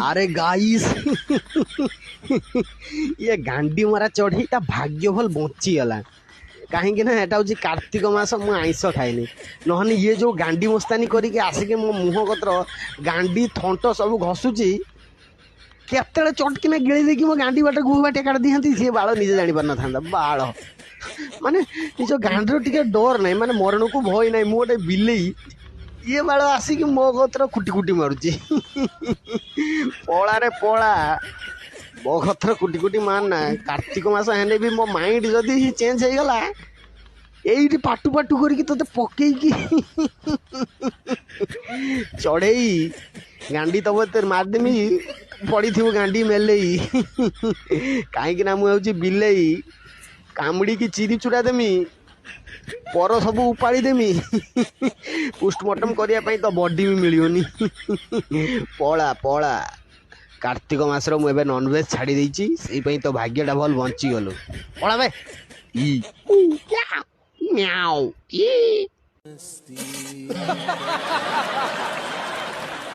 अरे गाइस ये गांडी मरा चढ़ईटा भाग्य भल बचीगला कहीं ना एटा हूँ कार्तिक मास मु आइस खाइनी नहने ये जो गांडी मस्तानी करके आसिके मो मुह कतर गांडी थंट सब घसुची केते चटकिना गिड़ी देकी मो गांडी बाट गुह बाटे काट दिहंती सी बाल निजे जानी पार न बाल माने निज गांडीर टिके डर नहीं माने मरण को भय नहीं मु गोटे बिलेई ये बाल आसिक मो कतर कुटी कुटी मारुची पड़ा रे पड़ा मो कतर कुटी कुटी मारना कार्तिक मास हेने भी मो माइंड जदि चेंज हो गला यही पाटू पाटू करके तोते पकईकी चढ़ई गांडी तब तो मारदेमी पड़ी थी गांडी मेले कहीं मुझे बिलेई कामुड़ी की चिरी चुड़ा देमी पर सब उपाड़ी देमी पोस्टमार्टम करने तो बॉडी भी मिलनी पड़ा पड़ा कार्तिक मास मुझे नॉनवेज छाड़ी देछि से तो भाग्यटा भल बंची गलु पड़ा बे ई म्याऊ